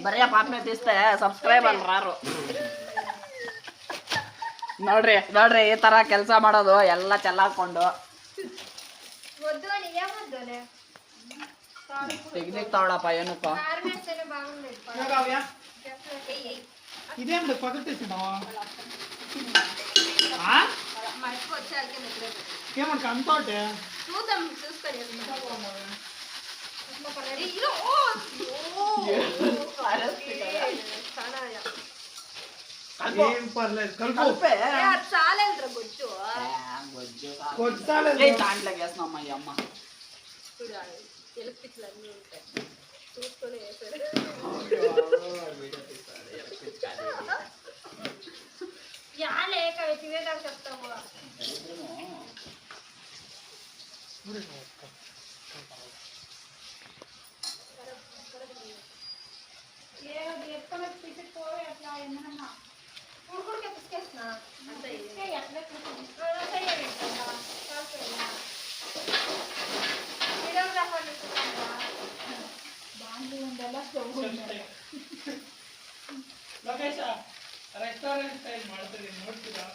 ಬರೀ ಪಾಪನೆ ತೀಸ್ತೆ ಸಬ್ಸ್ಕ್ರೈಬ್ ಅಲ್ಲಿ ರಾರು ನೋಡ್ರಿ ನೋಡ್ರಿ ಈ ತರ ಕೆಲಸ ಮಾಡೋದು ಎಲ್ಲ ಚೆಲ್ಲಾಕೊಂಡು ಟೆಕ್ನಿಕ್ ತಗೊಳಪ್ಪ ಏನಪ್ಪ ఇదేం పగట్టేసినావా ఏమంట అంతోటే చూద్దాం చూసుకొని ఏం పర్లేదు కలుపు చాలేదురా గొజ్జు గొజ్జు చాలేదు దాంట్లోకి వేసినాం ఈ అమ్మ ఎలక్ట్రిక్లు అన్నీ ఉంటాయి చూసుకొని వేసాడు లేక తినేదాన్ని చెప్తాము ఉడుకుడికి పిసికేస్తున్నా ರೆಸ್ಟೋರೆಂಟ್ ಸ್ಟೈಲ್ ಮಾಡ್ತೀರಿ ನೋಡ್ತೀರಾ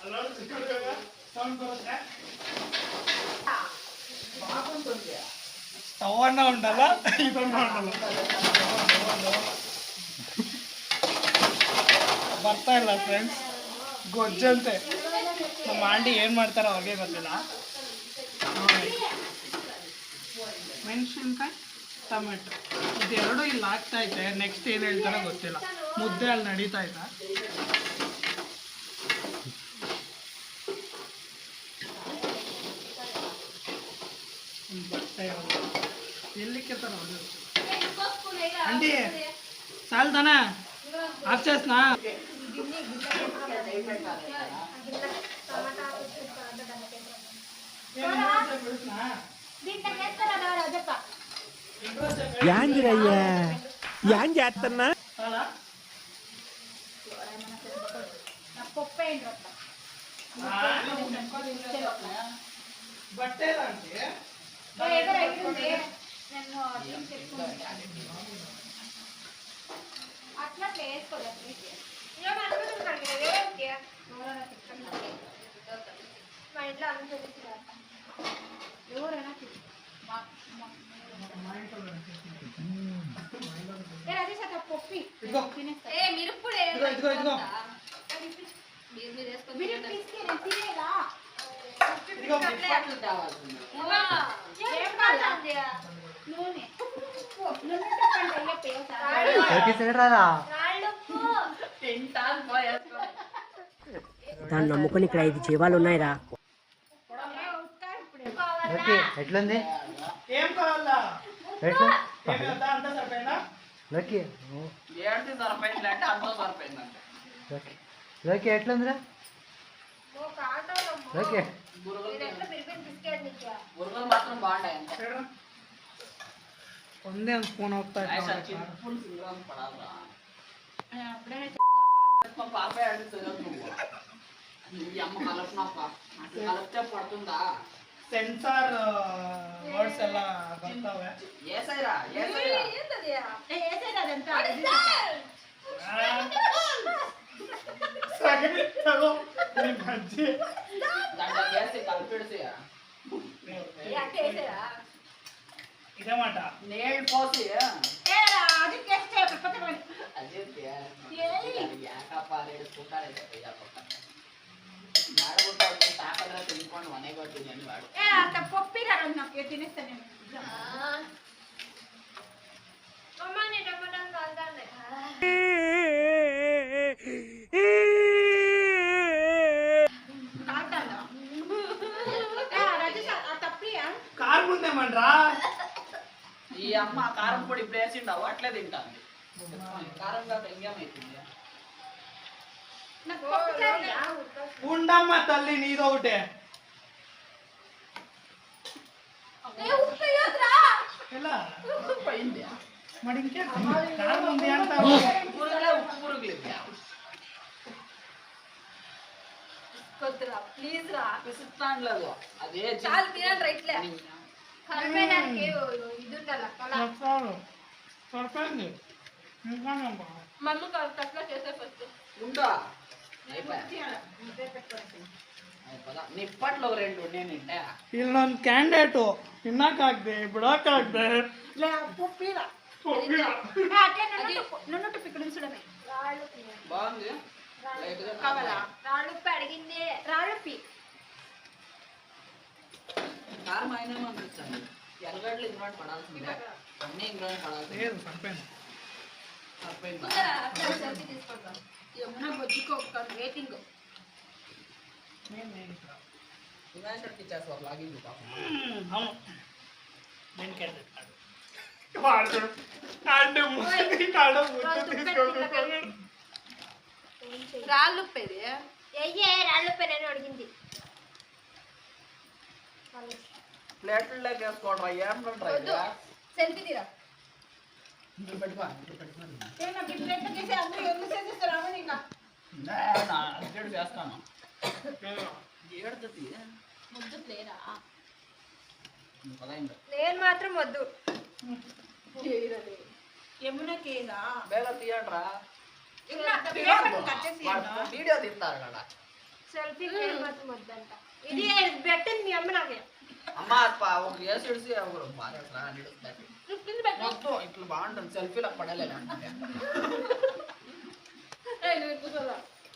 ಅಲ್ಲೋಡು ಸೌಂಡ್ ಬರುತ್ತೆ ಸ್ಟವ್ ಅನ್ನ ಉಂಟಲ್ಲ ಇದನ್ನ ಉಂಟಲ್ಲ ಬರ್ತಾ ಇಲ್ಲ ಫ್ರೆಂಡ್ಸ್ ಗೊಜ್ಜಂತೆ ನಮ್ಮ ಆಂಟಿ ಏನು ಮಾಡ್ತಾರೋ ಅವ್ರಿಗೆ ಗೊತ್ತಿಲ್ಲ ಮೆಣಸಿನ್ಕಾಯಿ ಟೊಮೆಟೊ ಇದೆರಡು ಇಲ್ಲಿ ಆಗ್ತಾ ಐತೆ ನೆಕ್ಸ್ಟ್ ಏನು ಹೇಳ್ತಾರೋ ಗೊತ್ತಿಲ್ಲ ಮುದ್ದೆ ಅಲ್ಲಿ ನಡೀತಾ ಐತೆ ಬಟ್ಟೆ ಎಲ್ಲಿಕ್ಕೆ ತರ ಆಂಟಿ చాలుతానా ఆఫ్ చేస్తున్నా యాందిరయ్యా యాం చేస్తున్నా బట్టే అట్లా వేసుకోలేదు మా ఇంట్లో అందరూ ఎవరైనా దాన్ని నమ్ముకొని ఇక్కడ 5 జీవాలు ఉన్నాయిరా. ఎట్లుంది ఏం కావాలా ఎట్లా లక్కీ లోకి ఎట్లుందిరా లోకి మాత్రం బాగుంటాయి ಒಂದೇ ಒಂದು ಸ್ಪೂನ್ ಹೋಗ್ತಾ పడుతుందా సెన్సార్ వర్డ్స్ ಎಲ್ಲ ಬರ್ತಾವೆ ఇదమాట నేడు పోసి తినుకోండి మనే కొట్టింది అని వాడు తినేస్తాను కారు ముందేమనరా ఈ అమ్మ కారం పొడి ఇప్పుడు వేసిండావు అట్లే తింటాను కారం కాక ఇంకేమైతుంది ఉండమ్మ తల్లి నీదో ఒకటే ఎలా పోయింది మరి ఇంకే కారం ఉంది అంటారు ఉప్పు పురుగులు ప్లీజ్ రా పిసుస్తాను లేదు అదే చాలు తినండి ఇట్లే కలిపేదానికి ఇది ఉండాలి అలా సరిపోయింది ఇంకా నేను బాగా. మమ్మీ అట్లా చేసే ఫస్ట్ ఉందా అయిపోయా నిప్పట్లో రెండు నేను నిండా ಇಲ್ಲಿ ನನ್ನ ಕ್ಯಾಂಡಿಡೇಟು ತಿನ್ನಕ್ಕಾಗ್ದೆ ಬಿಡಕ್ಕಾಗ್ದೆ నున్నట్టు ఇక్కడ ఉంచడమే బాగుంది లైట్గా కావాలా రాళ్ళుప్పి అడిగింది రాళ్ళుప్పి కారం అయినా అనిపిస్తుంది ఎర్రగడ్డలు ఇంగ్రాండ్ పడాల్సిందే అన్నీ ఇంగ్రాండ్ పడాల్సిందే లేదు సరిపోయింది సరిపోయింది సెల్ఫీ తీసుకుంటాం ఏమన్నా బొజ్జుకో ఒక రేటింగ్ వినాయకుడికి ఇచ్చేస్తారు లాగింగ్ పాపం అవును నేను క్యాండిడేట్ వాడు అంటే రాళ్ళుప్పేది అయ్యే రాళ్ళుప్పే నేను అడిగింది ప్లేట్లలోకి వేసుకోవడం ఏమంటారు వద్దు సెల్ఫీ తీరా పెట్టుకో అర్జెంట్ చేస్తాను ఏడుతుంది ముద్దు లేరా పదైంది నేను మాత్రం వద్దు యమునకేనా బేగా తీయండిరా వీడియో తీస్తారు కదా సెల్ఫీ మాత్రం వద్దంట ఇది పెట్టింది మీ అమ్మ నాకే అమ్మ ఒక ఏసు ఇడిసి ఒకరు బాగా మొత్తం ఇట్లా బాగుంటుంది సెల్ఫీలో పడలేదు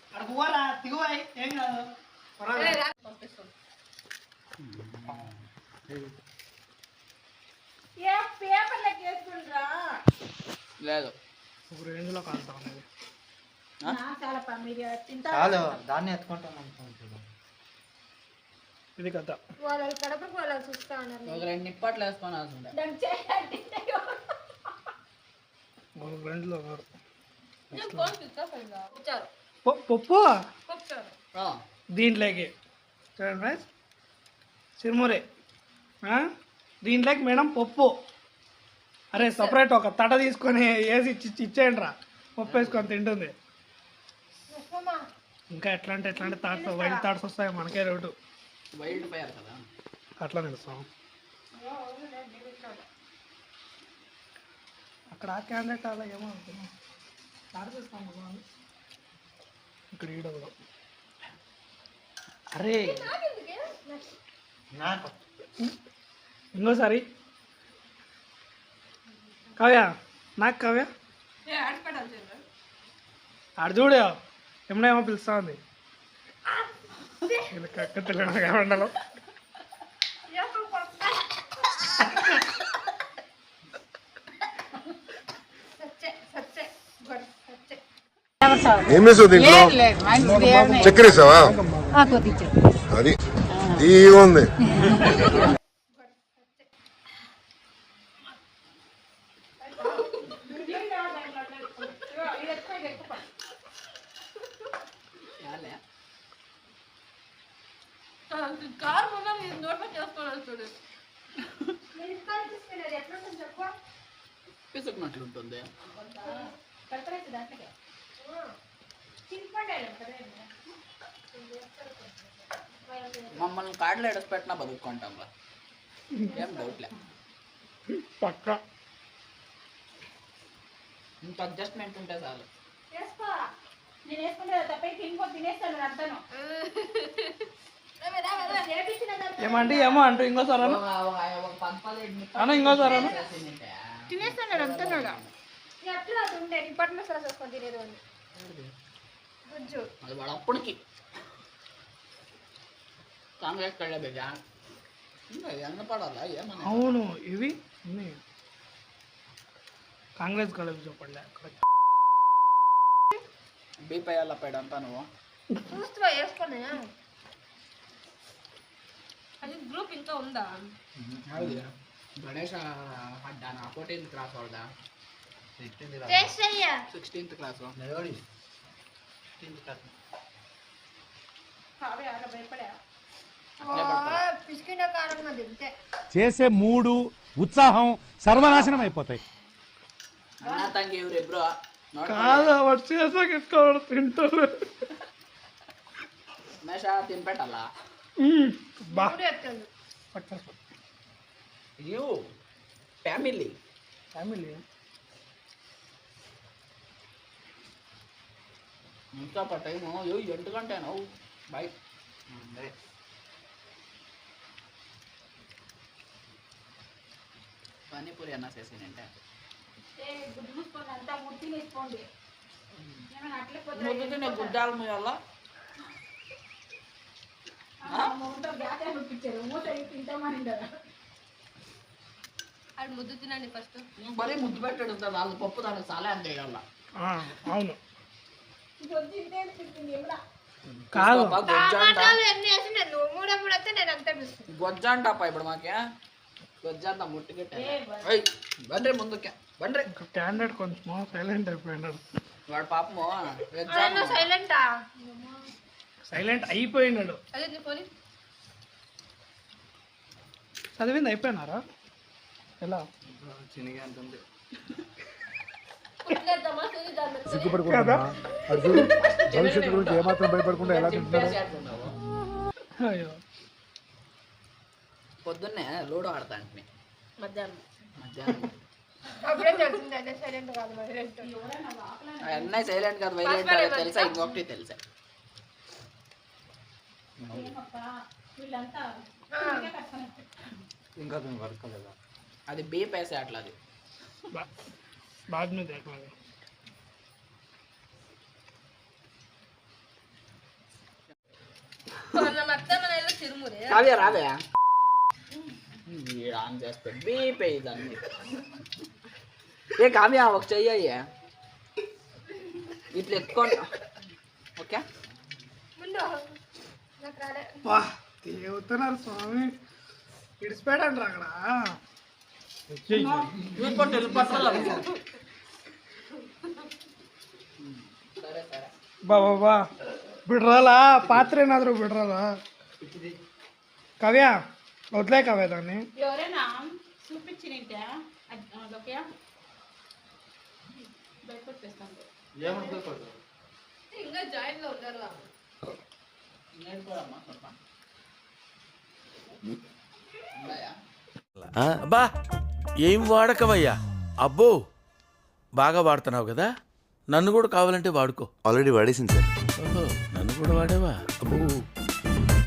అక్కడ పోవాలా దిగువాయి ఏం కాదు పర్వాలేదు. పేపర్లోకి వేసుకుంటారా లేదు ఒక రేంజ్లో కాలుతాం అనేది చాలా మీరు చాలు దాన్ని ఎత్తుకుంటాం అనుకుంటున్నాను. ఇది కథ వాళ్ళ కడపకు వాళ్ళ చూస్తా ఉన్నారు ఒక రెండు నిప్పట్లు వేసుకొని వస్తుండే దాన్ని చేయాలి ఒక రేంజ్లో కాదు కూర్చోరు పప్పు కూర్చోరు దీంట్లోకి చూడండి ఫ్రెండ్స్ చిరుమురే దీంట్లోకి మేడం పప్పు అరే సపరేట్ ఒక తట తీసుకొని వేసి ఇచ్చేయండి రా పప్పు వేసుకొని తింటుంది ఇంకా ఎట్లా అంటే థాట్స్ వైల్డ్ థాట్స్ వస్తాయి మనకే రోడ్డు వైల్డ్ ఫైర్ కదా అట్లా నిలుస్తాం అక్కడ ఆ క్యాండిడేట్ అలా ఏమో అనుకున్నాం స్టార్ట్ చేస్తాం ఇక్కడ ఈడ కూడా అరే నాకు ఇంకోసారి కావ్య నాకు కావ్య ఆడ చూడు ఏమన్నా ఏమో పిలుస్తా ఉంది కక్క తెలియదు ఏమండలో ఏం వేసావు దీంట్లో చక్కెర వేసావా అది తీగా ఉంది కారు ముందు నోట్లో చేసుకోవాలి చూడు చెప్పు పిసుకున్నట్లుంటుంది మమ్మల్ని కార్డులో ఎడసి పెట్టినా బతుక్కుంటాం రా ఏం డౌట్లే పక్క ఇంత అడ్జస్ట్మెంట్ ఉంటే చాలు వేసుకో నేను వేసుకుంటే తప్పకి ఇంకో తినేస్తాను అర్థను ఏమంటే ఏమో అంటూ ఇంకోసారి అను. అన్న ఇంకోసారి అను. తినేస్తాడు అంటున్నాడు ఎట్లా అది ఉండే ఇప్పట్లో సాస్ వేసుకొని తినేది అని గుజ్జు అది వాడు అప్పటికి కాంగ్రెస్ కళ్ళ బిడ్డ ఎంత పడాలా ఏమన్నా అవును ఇవి ఉన్నాయి. కాంగ్రెస్ కలవి చూపడలే బీపై అలా పెడంతా నువ్వు చూస్తూ వేసుకున్నా అది గ్రూప్ ఇంకా ఉందా గణేష్ పడ్డాను 14th క్లాస్ వాళ్ళ టేస్ట్ అయ్యా 16th క్లాస్ పిసికిన కారంగా తింటే చేసే మూడు ఉత్సాహం సర్వనాశనం అయిపోతాయి. అన్నా తంగి ఎవరు బ్రో కాదు వాడు చేసాక ఎత్తుకోవడం తింటారు మేష తినిపెట్టాలా బా మూడు ఎత్తాడు యూ ఫ్యామిలీ ఫ్యామిలీ ఇంకా టైము అయ్యో 8 గంటేనా బాయ్ పానీపూరి అన్నా చేసానంటే గుడ్డు మూసుకోండి అంతా ముట్టి వేసుకోండి ఏమైనా అట్లే ముందు తినే గుడ్డాల మీద మూత గ్యాస్ అయిపోయించారు మూత తింటామని అది ముద్దు తినండి ఫస్ట్. మరీ ముద్దు పెట్టాడు వాళ్ళు పప్పు దానికి చాలా అంతే వేయాల అవును కాదు టమాటాలు ఎన్ని వేసిన నువ్వు మూడప్పుడు వస్తే నేను అంతా పిలుస్తాను గొజ్జంటప్ప ఇప్పుడు మాకే గొజ్జంట ముట్టుకెట్టే బండ్రి ముందుకే బండ్రి స్టాండర్డ్ కొంచెం సైలెంట్ అయిపోయినాడు వాడు పాపము సైలెంటా సైలెంట్ అయిపోయినాడు అదే నీ పోనీ. చదివింది అయిపోయినారా ఎలా చినిగా అంటుంది పుట్టినేద్దామా చూద్దాం. సిగ్గుపడకుండా అర్జున్ భవిష్యత్తు గురించి ఏమాత్రం భయపడకుండా ఎలా తింటున్నాడు. అయ్యో పొద్దున్నే లూడో ఆడతా అంటే మధ్యాహ్నం మధ్యాహ్నం అప్పుడే తెలిసింది అదే సైలెంట్ కాదు వైలెంట్ అన్నయ్య సైలెంట్ కాదు వైలెంట్ కాదు తెలుసా ఇంకొకటి తెలుసా ఇంకా వర్క్ లేదా అది బీప్ వేసే అట్లా అది बाद में देख लेंगे మన మొత్తం మన ఇల్లు చిరుమురే. కావ్య రావే ఆన్ చేస్తే బీప్ అయ్యింది ఏ కావ్య ఒక చెయ్యి ఇట్లా ఎత్తుకోండి ఓకే ముందు నాకు రాలే వా దేవుతున్నారు స్వామి ఇడిచిపెట్టండి రా అక్కడ సరే సరే ಬಾ ಬಿಡ್ರಲ್ಲ ಪಾತ್ರೆ ಏನಾದರೂ ಬಿಡ್ರಲ್ಲ ಕಾವ್ಯ వదిలే కావ్య దాన్ని ఎవరైనా చూపించినంటే అదొకే భయపడిస్తాను ఏమని భయపడతావు? ఇంకా జాయిన్ లో ఉన్నారు. నేర్చుకోరమ్మా ಸ್ವಲ್ಪ ఉన్నాయా బా ఏం వాడకవయ్యా అబ్బో బాగా వాడుతున్నావు కదా నన్ను కూడా కావాలంటే వాడుకో ఆల్రెడీ వాడేసింది సార్ ఓహో నన్ను కూడా వాడేవా అబ్బో